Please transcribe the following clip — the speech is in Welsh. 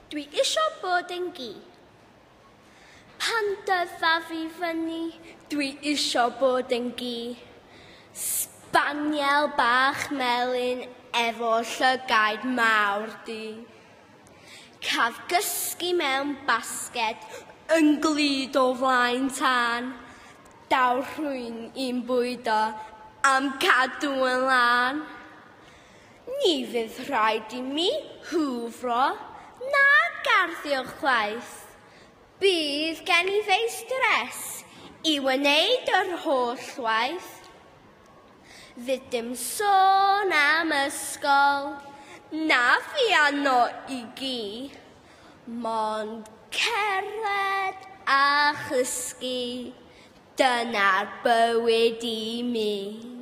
Dwi isio bod yn gi. Pan dydda fi fyny, dwi isio bod yn gi. Spaniel bach melyn efo llygaid mawr di. Caf gysgu mewn basged yn glud o flaen tân. Daw rhywun i'n bwydo am cadw yn lan. Ni fydd rhaid i mi hwfro na garddio chwaith. Bydd gen I fei stres I wneud yr holl waith. Fydd dim sôn am ysgol, na fiano I gi. Mond cerdded a chysgu, dyna'r bywyd I mi.